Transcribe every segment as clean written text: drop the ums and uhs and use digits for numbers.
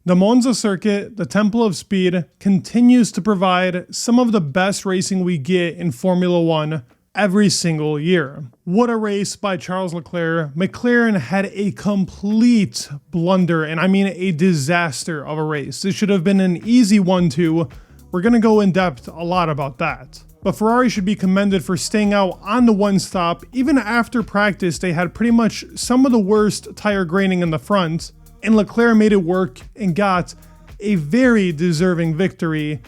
The Monza circuit, the Temple of Speed, continues to provide some of the best racing we get in Formula One every single year. What a race by Charles Leclerc. McLaren had a complete blunder, and I mean a disaster of a race. This should have been an easy 1-2. We're going to go in depth a lot about that. But Ferrari should be commended for staying out on the one stop. Even after practice, they had pretty much some of the worst tire graining in the front, and Leclerc made it work and got a very deserving victory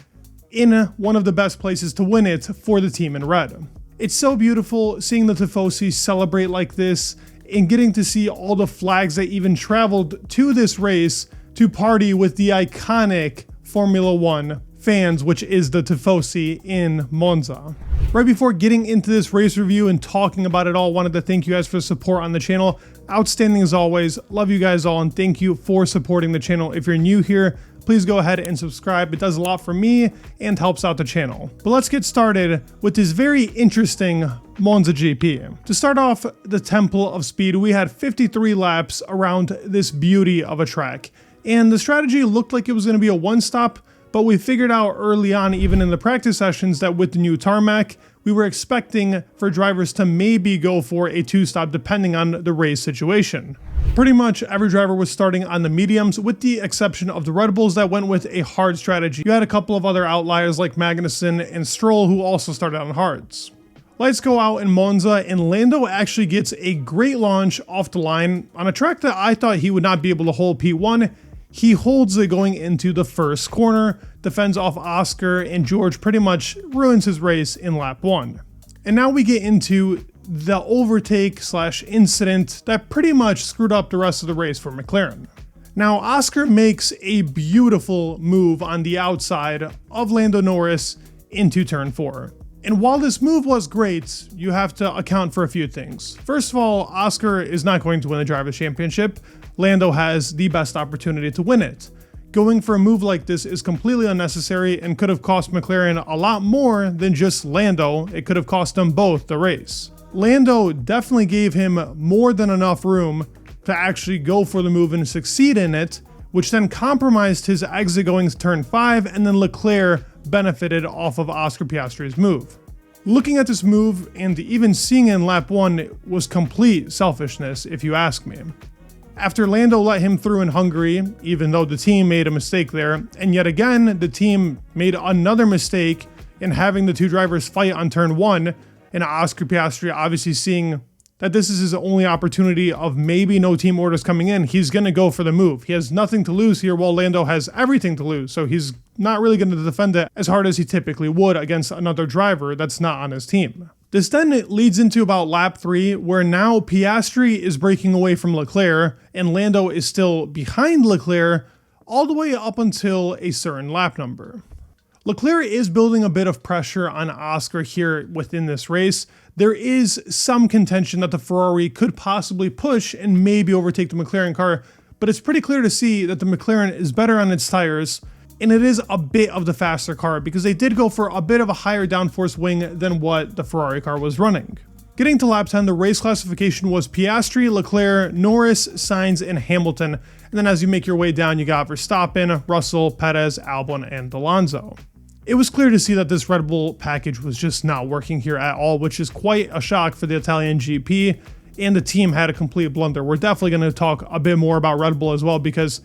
in one of the best places to win it for the team in red. It's so beautiful seeing the Tifosi celebrate like this and getting to see all the flags that even traveled to this race to party with the iconic Formula One fans, which is the Tifosi in Monza. Right before getting into this race review and talking about it all, wanted to thank you guys for the support on the channel. Outstanding as always. Love you guys all, and thank you for supporting the channel. If you're new here, please go ahead and subscribe. It does a lot for me and helps out the channel. But let's get started with this very interesting Monza GP. To start off the Temple of Speed, we had 53 laps around this beauty of a track. And the strategy looked like it was going to be a one-stop, but we figured out early on, even in the practice sessions, that with the new tarmac, we were expecting for drivers to maybe go for a two-stop depending on the race situation. Pretty much every driver was starting on the mediums, with the exception of the Red Bulls that went with a hard strategy. You had a couple of other outliers like Magnussen and Stroll who also started on hards. Lights go out in Monza, and Lando actually gets a great launch off the line on a track that I thought he would not be able to hold P1. He holds it going into the first corner, defends off Oscar, and George pretty much ruins his race in lap 1. And now we get into the overtake / incident that pretty much screwed up the rest of the race for McLaren. Now, Oscar makes a beautiful move on the outside of Lando Norris into turn 4. And while this move was great, you have to account for a few things. First of all, Oscar is not going to win the Drivers' Championship. Lando has the best opportunity to win it. Going for a move like this is completely unnecessary and could have cost McLaren a lot more than just Lando. It could have cost them both the race. Lando definitely gave him more than enough room to actually go for the move and succeed in it, which then compromised his exit going to turn 5, and then Leclerc benefited off of Oscar Piastri's move. Looking at this move and even seeing it in lap 1 was complete selfishness, if you ask me. After Lando let him through in Hungary, even though the team made a mistake there, and yet again, the team made another mistake in having the two drivers fight on turn 1, and Oscar Piastri obviously seeing that this is his only opportunity of maybe no team orders coming in, he's going to go for the move. He has nothing to lose here, while Lando has everything to lose, so he's not really going to defend it as hard as he typically would against another driver that's not on his team. This then leads into about lap 3, where now Piastri is breaking away from Leclerc, and Lando is still behind Leclerc all the way up until a certain lap number. Leclerc is building a bit of pressure on Oscar here within this race. There is some contention that the Ferrari could possibly push and maybe overtake the McLaren car, but it's pretty clear to see that the McLaren is better on its tires, and it is a bit of the faster car because they did go for a bit of a higher downforce wing than what the Ferrari car was running. Getting to lap 10, the race classification was Piastri, Leclerc, Norris, Sainz, and Hamilton. And then as you make your way down, you got Verstappen, Russell, Perez, Albon, and Alonso. It was clear to see that this Red Bull package was just not working here at all, which is quite a shock for the Italian GP, and the team had a complete blunder. We're definitely going to talk a bit more about Red Bull as well, because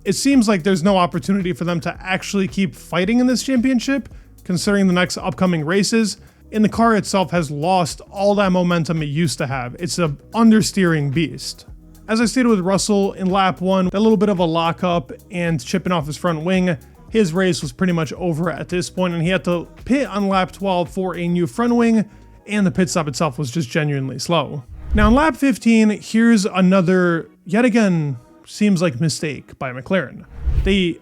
it seems like there's no opportunity for them to actually keep fighting in this championship, considering the next upcoming races, and the car itself has lost all that momentum it used to have. It's an understeering beast. As I stated with Russell in lap 1, that little bit of a lockup and chipping off his front wing, his race was pretty much over at this point, and he had to pit on lap 12 for a new front wing, and the pit stop itself was just genuinely slow. Now in lap 15, here's another, yet again, seems like mistake by McLaren. They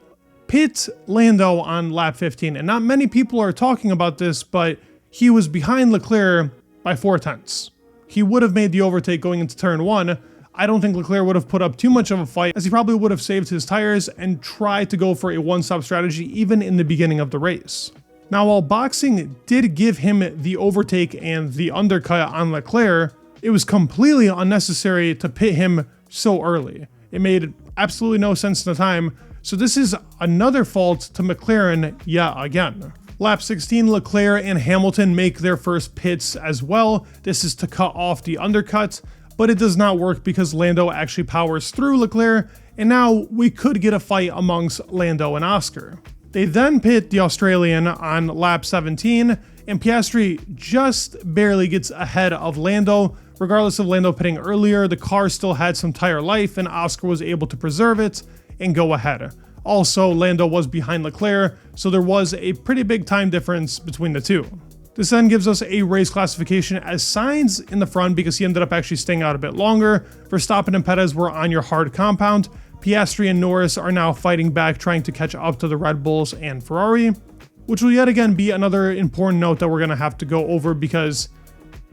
pit Lando on lap 15, and not many people are talking about this, but he was behind Leclerc by 4/10. He would have made the overtake going into turn 1. I don't think Leclerc would have put up too much of a fight, as he probably would have saved his tires and tried to go for a one-stop strategy even in the beginning of the race. Now, while boxing did give him the overtake and the undercut on Leclerc, it was completely unnecessary to pit him so early. It made absolutely no sense at the time So this is another fault to McLaren yet again. Lap 16, Leclerc and Hamilton make their first pits as well. This is to cut off the undercut, but it does not work because Lando actually powers through Leclerc, and now we could get a fight amongst Lando and Oscar. They then pit the Australian on lap 17, and Piastri just barely gets ahead of Lando. Regardless of Lando pitting earlier, the car still had some tire life, and Oscar was able to preserve it and go ahead. Also, Lando was behind Leclerc, so there was a pretty big time difference between the two. This then gives us a race classification as Sainz in the front because he ended up actually staying out a bit longer. Verstappen and Perez were on your hard compound. Piastri and Norris are now fighting back, trying to catch up to the Red Bulls and Ferrari, which will yet again be another important note that we're going to have to go over because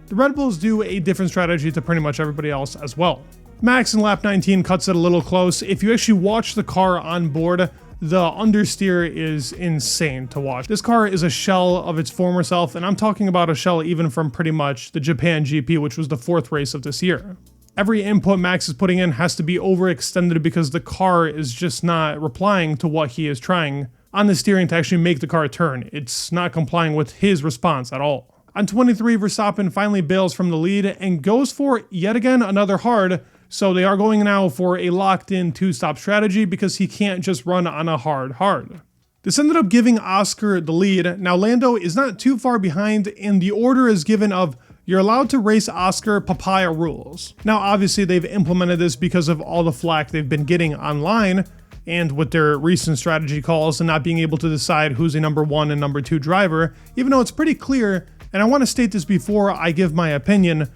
the Red Bulls do a different strategy to pretty much everybody else as well. Max in lap 19 cuts it a little close. If you actually watch the car on board, the understeer is insane to watch. This car is a shell of its former self, and I'm talking about a shell even from pretty much the Japan GP, which was the 4th race of this year. Every input Max is putting in has to be overextended because the car is just not replying to what he is trying on the steering to actually make the car turn. It's not complying with his response at all. On 23, Verstappen finally bails from the lead and goes for yet again another hard. So they are going now for a locked-in 2-stop strategy because he can't just run on a hard. This ended up giving Oscar the lead. Now Lando is not too far behind, and the order is given of you're allowed to race Oscar papaya rules. Now obviously they've implemented this because of all the flack they've been getting online and with their recent strategy calls and not being able to decide who's a number 1 and number 2 driver, even though it's pretty clear, and I want to state this before I give my opinion,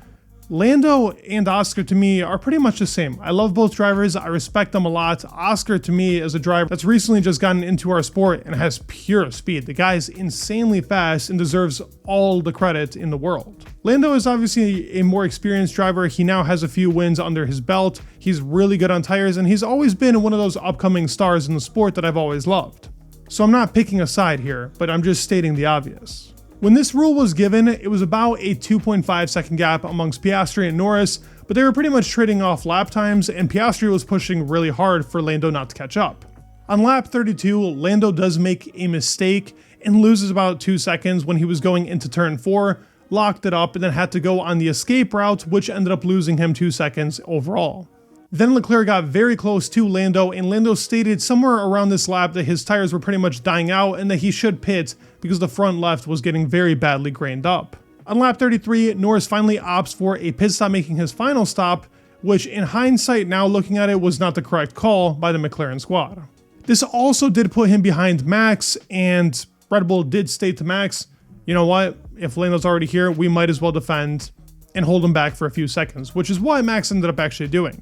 Lando and Oscar to me are pretty much the same. I love both drivers, I respect them a lot. Oscar to me is a driver that's recently just gotten into our sport and has pure speed. The guy's insanely fast and deserves all the credit in the world. Lando is obviously a more experienced driver. He now has a few wins under his belt. He's really good on tires, and he's always been one of those upcoming stars in the sport that I've always loved. So I'm not picking a side here, but I'm just stating the obvious. When this rule was given, it was about a 2.5 second gap amongst Piastri and Norris, but they were pretty much trading off lap times, and Piastri was pushing really hard for Lando not to catch up. On lap 32, Lando does make a mistake and loses about 2 seconds when he was going into turn 4, locked it up, and then had to go on the escape route, which ended up losing him 2 seconds overall. Then Leclerc got very close to Lando, and Lando stated somewhere around this lap that his tires were pretty much dying out and that he should pit because the front left was getting very badly grained up. On lap 33, Norris finally opts for a pit stop, making his final stop, which in hindsight now looking at it was not the correct call by the McLaren squad. This also did put him behind Max, and Red Bull did state to Max, you know what, if Lando's already here, we might as well defend and hold him back for a few seconds, which is what Max ended up actually doing.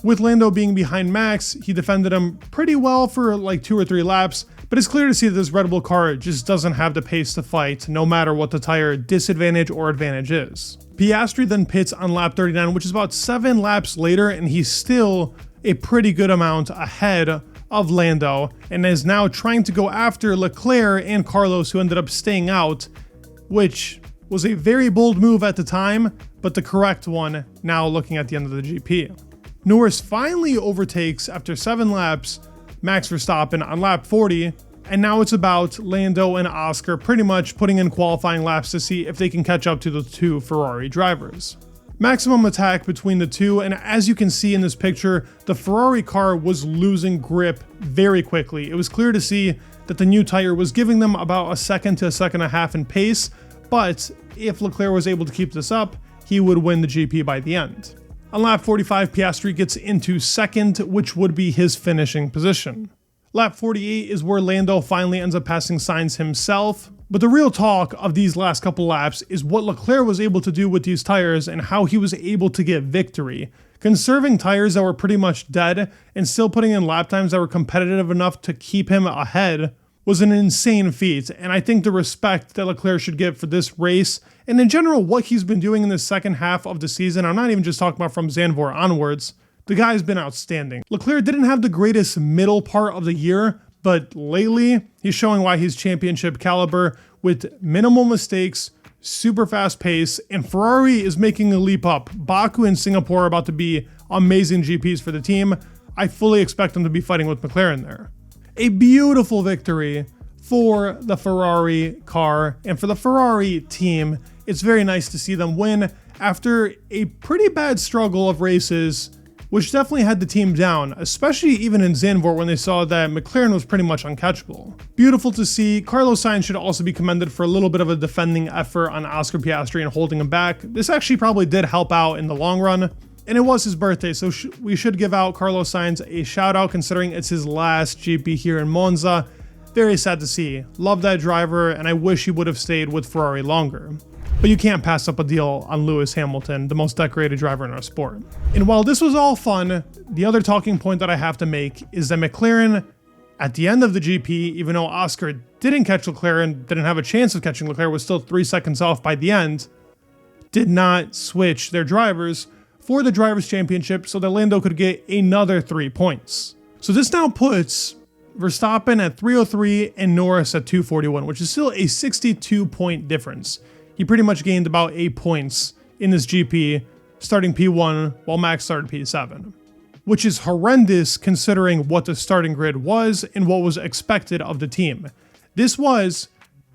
With Lando being behind Max, he defended him pretty well for like 2 or 3 laps, but it's clear to see that this Red Bull car just doesn't have the pace to fight no matter what the tire disadvantage or advantage is. Piastri then pits on lap 39, which is about 7 laps later, and he's still a pretty good amount ahead of Lando and is now trying to go after Leclerc and Carlos, who ended up staying out, which was a very bold move at the time, but the correct one now looking at the end of the GP. Norris finally overtakes, after 7 laps, Max Verstappen on lap 40, and now it's about Lando and Oscar pretty much putting in qualifying laps to see if they can catch up to the 2 Ferrari drivers. Maximum attack between the two, and as you can see in this picture, the Ferrari car was losing grip very quickly. It was clear to see that the new tire was giving them about a second to a second and a half in pace, but if Leclerc was able to keep this up, he would win the GP by the end. On lap 45, Piastri gets into second, which would be his finishing position. Lap 48 is where Lando finally ends up passing Sainz himself, but the real talk of these last couple laps is what Leclerc was able to do with these tires and how he was able to get victory. Conserving tires that were pretty much dead and still putting in lap times that were competitive enough to keep him ahead was an insane feat, and I think the respect that Leclerc should get for this race, and in general what he's been doing in the second half of the season, I'm not even just talking about from Zandvoort onwards, the guy's been outstanding. Leclerc didn't have the greatest middle part of the year, but lately he's showing why he's championship caliber with minimal mistakes, super fast pace, and Ferrari is making a leap up. Baku and Singapore are about to be amazing GPs for the team. I fully expect them to be fighting with McLaren there. A beautiful victory for the Ferrari car and for the Ferrari team. It's very nice to see them win after a pretty bad struggle of races, which definitely had the team down, especially even in Zandvoort when they saw that McLaren was pretty much uncatchable. Beautiful to see. Carlos Sainz should also be commended for a little bit of a defending effort on Oscar Piastri and holding him back. This actually probably did help out in the long run, and it was his birthday, so we should give out Carlos Sainz a shout out considering it's his last GP here in Monza. Very sad to see. Love that driver, and I wish he would have stayed with Ferrari longer. But you can't pass up a deal on Lewis Hamilton, the most decorated driver in our sport. And while this was all fun, the other talking point that I have to make is that McLaren, at the end of the GP, even though Oscar didn't catch Leclerc and didn't have a chance of catching Leclerc, was still 3 seconds off by the end, did not switch their drivers for the Drivers' Championship so that Lando could get another 3 points. So this now puts Verstappen at 303 and Norris at 241, which is still a 62-point difference. He pretty much gained about 8 points in this GP, starting P1 while Max started P7, which is horrendous considering what the starting grid was and what was expected of the team. This was,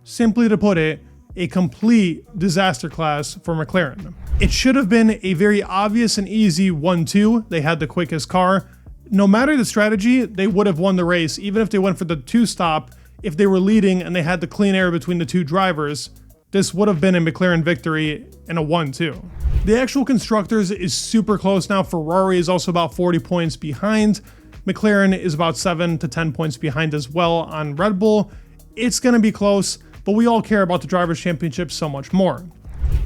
simply to put it, a complete disaster class for McLaren. It should have been a very obvious and easy 1-2. They had the quickest car. No matter the strategy, they would have won the race, even if they went for the 2-stop. If they were leading and they had the clean air between the two drivers, this would have been a McLaren victory in a 1-2. The actual constructors is super close now. Ferrari is also about 40 points behind. McLaren is about 7 to 10 points behind as well on Red Bull. It's going to be close, but we all care about the Drivers' Championship so much more.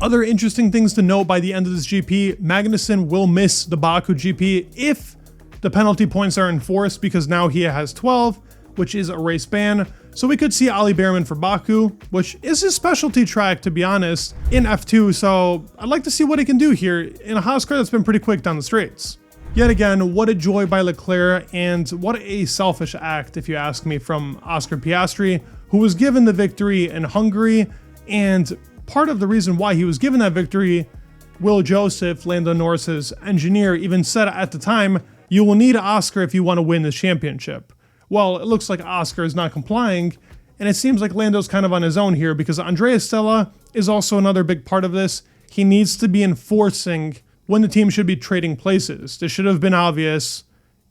Other interesting things to note by the end of this GP, Magnussen will miss the Baku GP if the penalty points are enforced, because now he has 12, which is a race ban. So we could see Ali Behrman for Baku, which is his specialty track, to be honest, in F2. So I'd like to see what he can do here in a Haas car that's been pretty quick down the straights. Yet again, what a joy by Leclerc, and what a selfish act, if you ask me, from Oscar Piastri, who was given the victory in Hungary. And part of the reason why he was given that victory, Will Joseph, Lando Norris's engineer, even said at the time, "You will need Oscar if you want to win this championship." Well, it looks like Oscar is not complying, and it seems like Lando's kind of on his own here, because Andrea Stella is also another big part of this. He needs to be enforcing when the team should be trading places. This should have been obvious,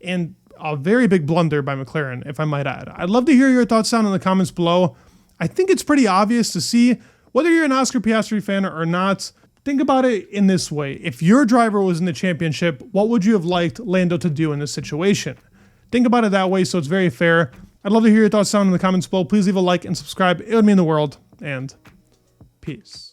and a very big blunder by McLaren, if I might add. I'd love to hear your thoughts down in the comments below. I think it's pretty obvious to see, whether you're an Oscar Piastri fan or not. Think about it in this way. If your driver was in the championship, what would you have liked Lando to do in this situation? Think about it that way, so it's very fair. I'd love to hear your thoughts down in the comments below. Please leave a like and subscribe. It would mean the world, and peace.